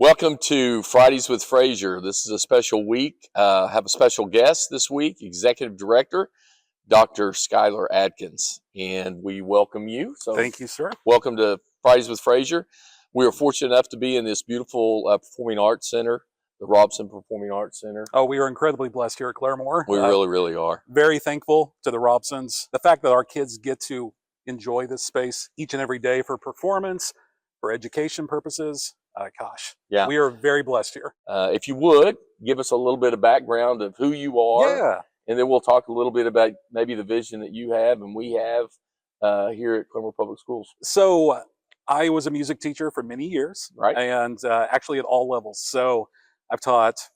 Welcome to Fridays with Frazier. This is a special week. Have a special guest this week, Executive Director, Dr. Skylar Adkins, and we welcome you. So, thank you, sir. welcome to Fridays with Frazier. We are fortunate enough to be in this beautiful Performing Arts Center, the Robson Performing Arts Center. Oh, we are incredibly blessed here at Claremore. We really are. Very thankful to the Robsons. The fact that our kids get to enjoy this space each and every day for performance, for education purposes. Gosh, Yeah. we are very blessed here. If you would, give us a little bit of background of who you are. Yeah. And then we'll talk a little bit about maybe the vision that you have and we have here at Claremore Public Schools. So I was a music teacher for many years, Right. And actually at all levels. So I've taught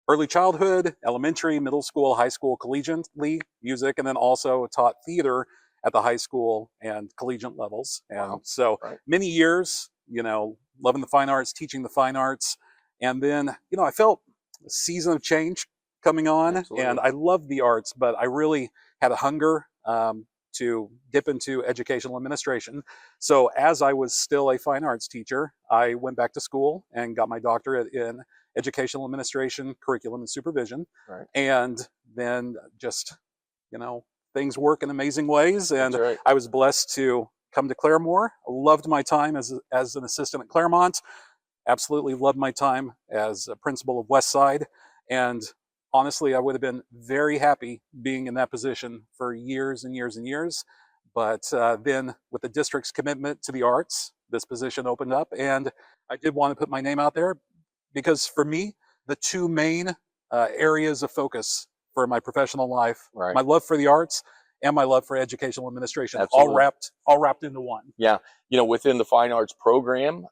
early childhood, elementary, middle school, high school, collegiately music, and then also taught theater at the high school and collegiate levels. And Wow. so Right. many years, loving the fine arts, teaching the fine arts. And then, I felt a season of change coming on. Absolutely. And I loved the arts, but I really had a hunger to dip into educational administration. So as I was still a fine arts teacher, I went back to school and got my doctorate in educational administration, curriculum, and supervision. Right. And then just, things work in amazing ways. And That's right. I was blessed to come to Claremore. I loved my time as an assistant at Claremont. Absolutely loved my time as a principal of Westside. And honestly, I would have been very happy being in that position for years and years and years. But then with the district's commitment to the arts, this position opened up. And I did want to put my name out there because for me, the two main areas of focus for my professional life, Right. my love for the arts and my love for educational administration, Absolutely. all wrapped into one. Yeah. Within the fine arts program,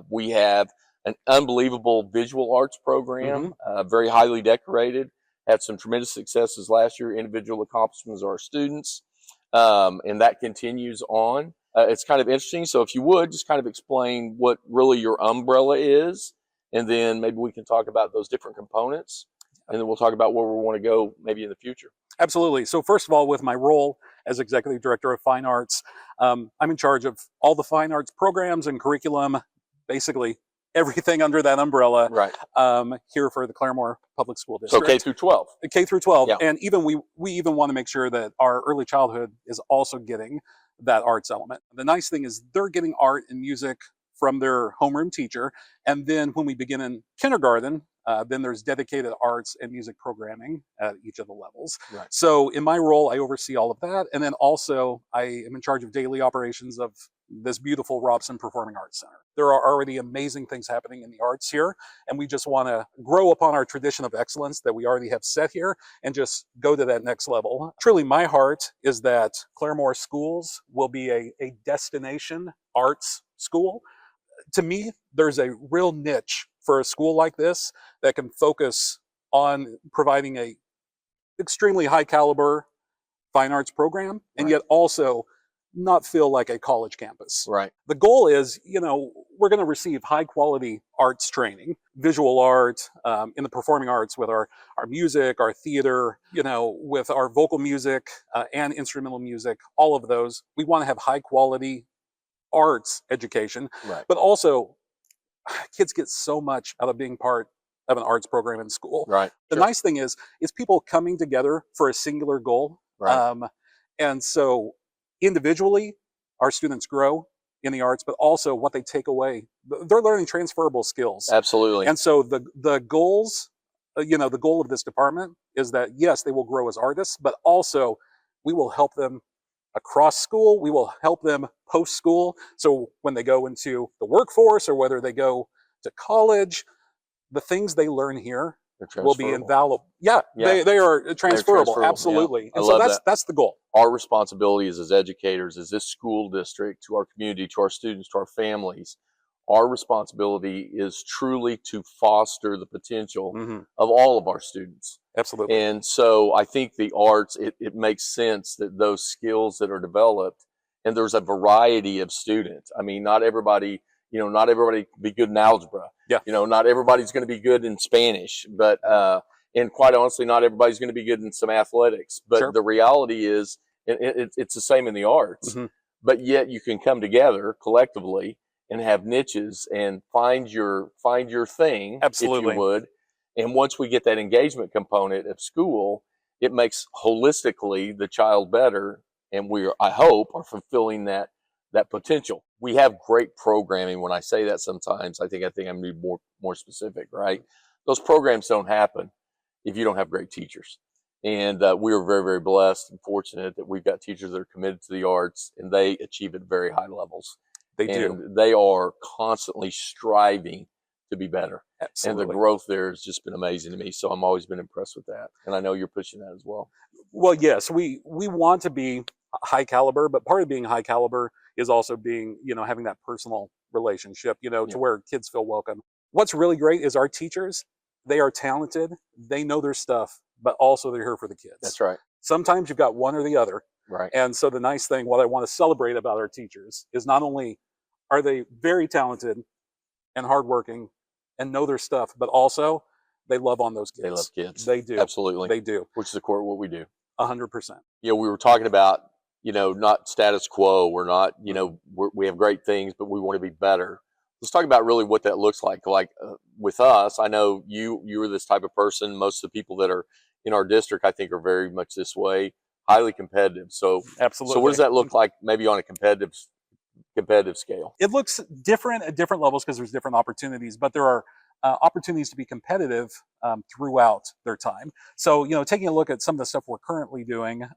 we have an unbelievable visual arts program, very highly decorated, had some tremendous successes last year, individual accomplishments of our students, and that continues on. It's kind of interesting. So if you would just kind of explain what really your umbrella is, and then maybe we can talk about those different components, and then we'll talk about where we want to go maybe in the future. Absolutely. So first of all, with my role as Executive Director of Fine Arts, I'm in charge of all the fine arts programs and curriculum, basically everything under that umbrella, Right. Here for the Claremore Public School So District. K through 12. K through 12. Yeah. And even we even want to make sure that our early childhood is also getting that arts element. The nice thing is they're getting art and music from their homeroom teacher. And then when we begin in kindergarten, then there's dedicated arts and music programming at each of the levels. Right. So in my role, I oversee all of that. And then also I am in charge of daily operations of this beautiful Robson Performing Arts Center. There are already amazing things happening in the arts here. And we just want to grow upon our tradition of excellence that we already have set here and just go to that next level. Truly, my heart is that Claremore Schools will be a destination arts school. To me, there's a real niche for a school like this that can focus on providing a extremely high caliber fine arts program and Right. yet also not feel like a college campus. Right. The goal is, we're going to receive high quality arts training, visual art, in the performing arts with our music, our theater, with our vocal music and instrumental music, all of those. We want to have high quality arts education, Right. but also kids get so much out of being part of an arts program in school. Right. The Sure. nice thing is people coming together for a singular goal. Right. And so individually, our students grow in the arts, but also what they take away, they're learning transferable skills. Absolutely. And so the goals, the goal of this department is that, yes, they will grow as artists, but also we will help them across school. We will help them post school. So when they go into the workforce or whether they go to college, the things they learn here will be invaluable. Yeah. They are transferable. Absolutely. Yeah. And so that's the goal. Our responsibility as educators, as this school district, to our community, to our students, to our families, our responsibility is truly to foster the potential of all of our students. Absolutely. And so I think the arts, it makes sense that those skills that are developed, and there's a variety of students. I mean, not everybody can be good in algebra. Yeah. Not everybody's going to be good in Spanish, but, and quite honestly, not everybody's going to be good in some athletics. But Sure. The reality is it's the same in the arts, but yet you can come together collectively and have niches and find your thing, Absolutely. if you would. And once we get that engagement component of school, it makes holistically the child better, and we are, I hope, are fulfilling that potential. We have great programming. When I say that, sometimes I think I'm going to be more specific, right? Those programs don't happen if you don't have great teachers. And we are very, very blessed and fortunate that we've got teachers that are committed to the arts, and they achieve at very high levels. They do. And they are constantly striving to be better. Absolutely. And the growth there has just been amazing to me. So I'm always been impressed with that. And I know you're pushing that as well. Well, yes, we want to be high caliber, but part of being high caliber is also being, having that personal relationship, to where kids feel welcome. What's really great is our teachers, they are talented, they know their stuff, but also they're here for the kids. That's right. Sometimes you've got one or the other. Right. And so the nice thing, what I want to celebrate about our teachers is not only are they very talented and hardworking and know their stuff, but also they love on those kids. They love kids. They do. Absolutely. They do. Which is the core of what we do. 100%. We were talking about, not status quo. We're not, we have great things, but we want to be better. Let's talk about really what that looks like. Like with us, I know you're this type of person. Most of the people that are in our district, I think, are very much this way, highly competitive. So absolutely. So what does that look like maybe on a competitive scale? It looks different at different levels because there's different opportunities, but there are opportunities to be competitive throughout their time. So, taking a look at some of the stuff we're currently doing,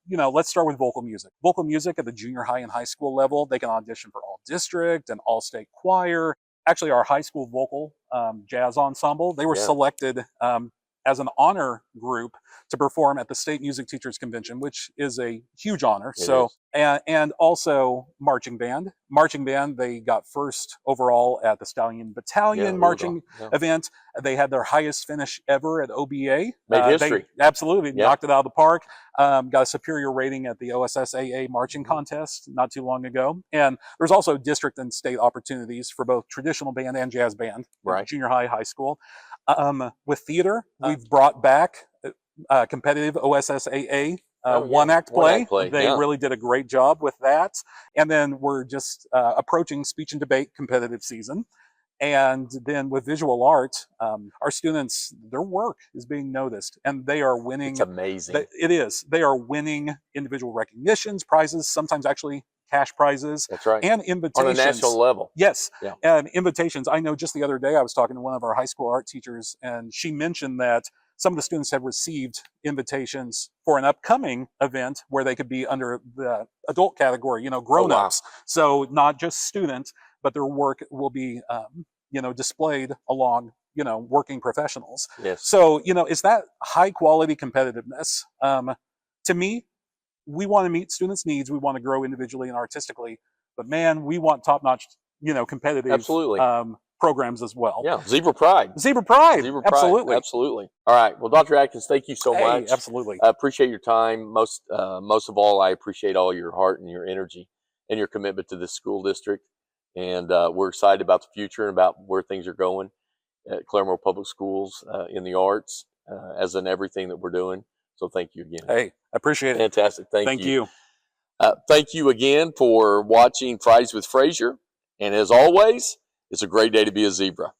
let's start with vocal music. Vocal music at the junior high and high school level, they can audition for all district and all state choir. Actually, our high school vocal jazz ensemble, they were selected as an honor group to perform at the State Music Teachers Convention, which is a huge honor. And also marching band. Marching band, they got first overall at the Stallion Battalion marching event. They had their highest finish ever at OBA. Made history. They absolutely knocked it out of the park. Got a superior rating at the OSSAA marching contest not too long ago. And there's also district and state opportunities for both traditional band and jazz band, junior high, high school. With theater, we've brought back competitive OSSAA one-act play. They really did a great job with that. And then we're just approaching speech and debate competitive season. And then with visual art, our students, their work is being noticed, and they are winning. It's amazing. It is. They are winning individual recognitions, prizes, sometimes actually cash prizes. That's right. And invitations. On a national level. Yes. Yeah. And invitations. I know just the other day I was talking to one of our high school art teachers, and she mentioned that some of the students have received invitations for an upcoming event where they could be under the adult category, grown-ups. Oh, wow. So not just students, but their work will be, displayed along, working professionals. Yes. So, it's that high quality competitiveness. To me, we want to meet students' needs. We want to grow individually and artistically, but man, we want top-notch, competitive absolutely programs as well. Yeah, Zebra Pride. Zebra Pride. Absolutely. Absolutely. All right. Well, Dr. Atkins, thank you so much. Absolutely. I appreciate your time. Most of all, I appreciate all your heart and your energy and your commitment to this school district. And we're excited about the future and about where things are going at Claremore Public Schools in the arts, as in everything that we're doing. So thank you again. Hey, I appreciate it. Fantastic. Thank you. Thank you again for watching Fridays with Frazier. And as always, it's a great day to be a zebra.